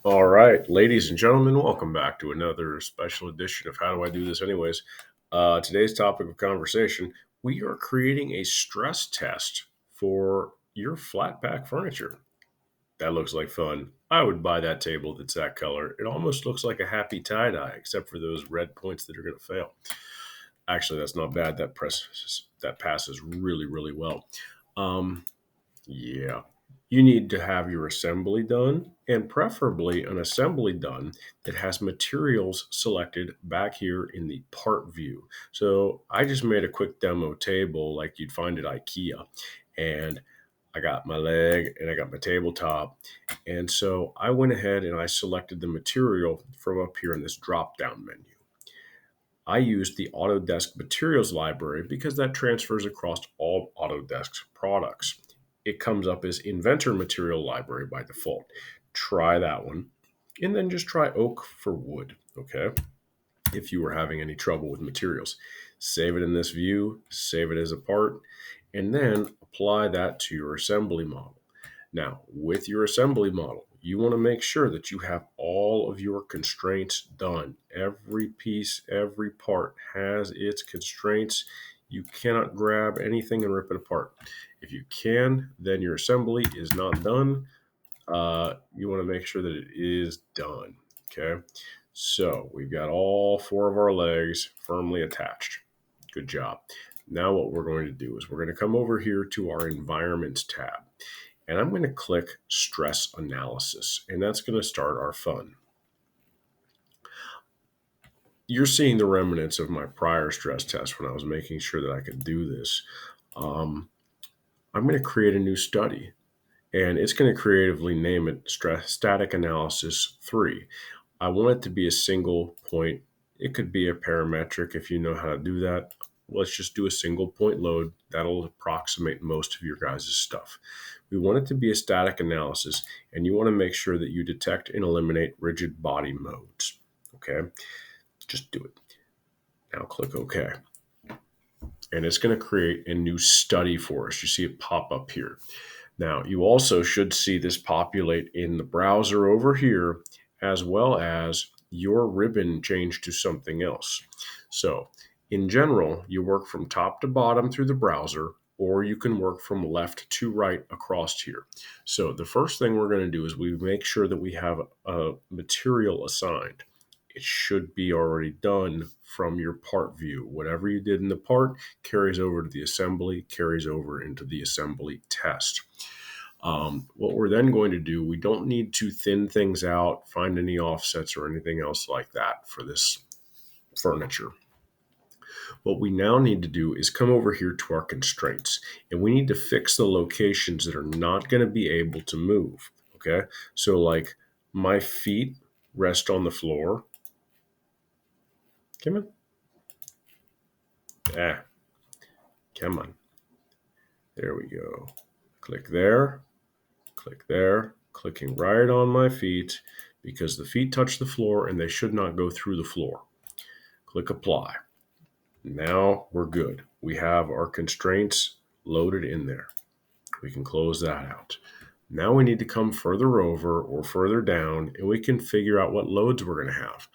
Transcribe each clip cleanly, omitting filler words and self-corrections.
All right, ladies and gentlemen, welcome back to another special edition of How Do I Do This Anyways? Today's topic of conversation, we are creating a stress test for your flat pack furniture. That looks like fun. I would buy that table that's that color. It almost looks like a happy tie-dye, except for those red points that are going to fail. Actually, that's not bad. That passes really, really well. Um, yeah. You need to have your assembly done and preferably an assembly done that has materials selected back here in the part view. So I just made a quick demo table like you'd find at IKEA. And I got my leg and I got my tabletop. And so I went ahead and I selected the material from up here in this drop down menu. I used the Autodesk Materials Library because that transfers across all Autodesk products. It comes up as Inventor Material Library by default. Try that one. And then just try oak for wood, okay? If you were having any trouble with materials. Save it in this view, save it as a part, and then apply that to your assembly model. Now, with your assembly model, you want to make sure that you have all of your constraints done. Every piece, every part has its constraints. You cannot grab anything and rip it apart. If you can, then your assembly is not done. You want to make sure that it is done. Okay. So we've got all four of our legs firmly attached. Good job. Now what we're going to do is we're going to come over here to our environments tab. And I'm going to click stress analysis, and that's going to start our fun. You're seeing the remnants of my prior stress test when I was making sure that I could do this. I'm going to create a new study, and it's going to creatively name it Static Analysis 3. I want it to be a single point. It could be a parametric if you know how to do that. Let's just do a single point load. That'll approximate most of your guys' stuff. We want it to be a static analysis, and you want to make sure that you detect and eliminate rigid body modes. Okay, just do it. Now click OK. And it's going to create a new study for us. You see it pop up here. Now, you also should see this populate in the browser over here, as well as your ribbon change to something else. So, in general, you work from top to bottom through the browser, or you can work from left to right across here. So, the first thing we're going to do is we make sure that we have a material assigned. It should be already done from your part view. Whatever you did in the part carries over to the assembly, carries over into the assembly test. What we're then going to do, we don't need to thin things out, find any offsets or anything else like that for this furniture. What we now need to do is come over here to our constraints, and we need to fix the locations that are not going to be able to move. Okay, so like my feet rest on the floor. Come on. Come on. There we go. Click there, clicking right on my feet because the feet touch the floor and they should not go through the floor. Click apply. Now we're good. We have our constraints loaded in there. We can close that out. Now we need to come further over or further down and we can figure out what loads we're going to have.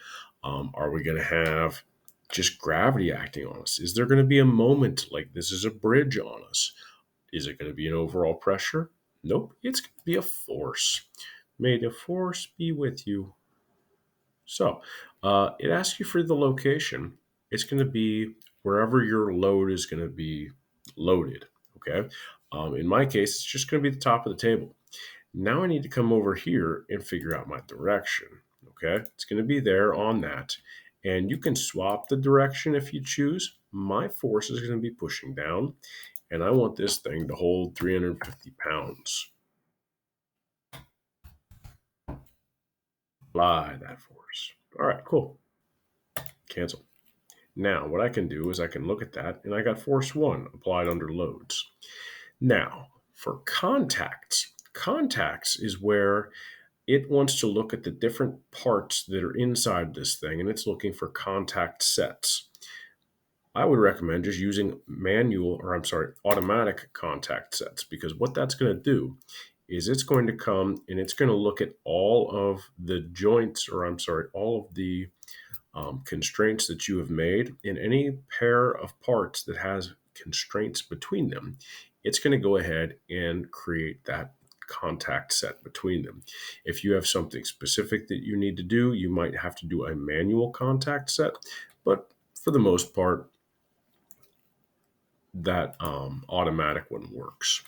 Are we going to have just gravity acting on us? Is there going to be a moment like this is a bridge on us? Is it going to be an overall pressure? Nope, it's going to be a force. May the force be with you. So it asks you for the location. It's going to be wherever your load is going to be loaded. Okay. In my case, it's just going to be the top of the table. Now I need to come over here and figure out my direction. Okay. It's going to be there on that. And you can swap the direction if you choose. My force is going to be pushing down. And I want this thing to hold 350 pounds. Apply that force. All right, cool. Cancel. Now, what I can do is I can look at that, and I got force 1 applied under loads. Now, for contacts is where it wants to look at the different parts that are inside this thing, and it's looking for contact sets. I would recommend just using automatic contact sets because what that's going to do is it's going to come and it's going to look at all of the joints, or I'm sorry, all of the constraints that you have made in any pair of parts that has constraints between them. It's going to go ahead and create that contact set between them. If you have something specific that you need to do, you might have to do a manual contact set, but for the most part, that automatic one works.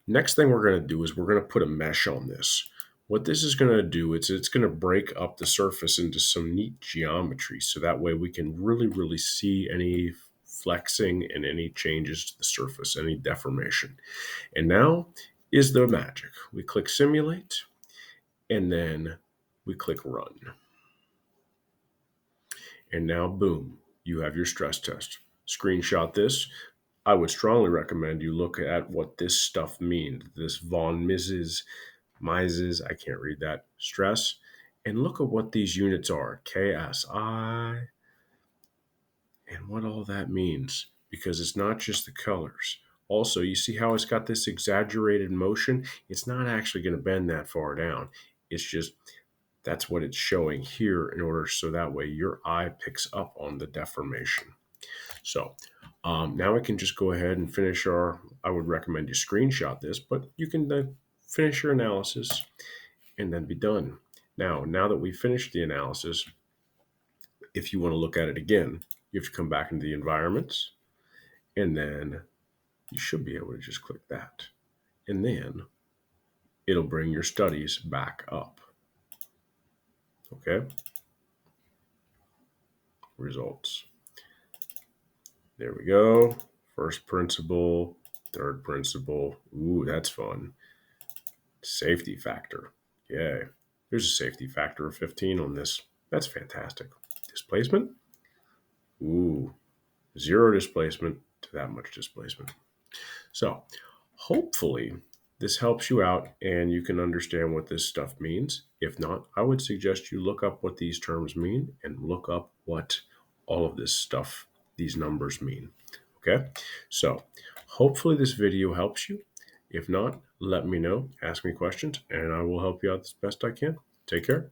Next thing we're going to do is we're going to put a mesh on this. What this is going to do is it's going to break up the surface into some neat geometry, so that way we can really see any flexing and any changes to the surface, any deformation. And now is the magic. We click simulate and then we click run. And now boom, you have your stress test. Screenshot this. I would strongly recommend you look at what this stuff means. This von Mises, I can't read that, stress. And look at what these units are, KSI, and what all that means. Because it's not just the colors. Also, you see how it's got this exaggerated motion? It's not actually going to bend that far down. It's just, that's what it's showing here in order so that way your eye picks up on the deformation. So now we can just go ahead and finish I would recommend you screenshot this, but you can finish your analysis and then be done. Now that we've finished the analysis, if you want to look at it again, you have to come back into the environments, and then you should be able to just click that. And then it'll bring your studies back up. Okay? Results. There we go. First principle, third principle. Ooh, that's fun. Safety factor. Yay. There's a safety factor of 15 on this. That's fantastic. Displacement. Ooh, 0 displacement to that much displacement. So hopefully this helps you out and you can understand what this stuff means. If not, I would suggest you look up what these terms mean and look up what all of this stuff, these numbers mean. Okay, so hopefully this video helps you. If not, let me know, ask me questions, and I will help you out as best I can. Take care.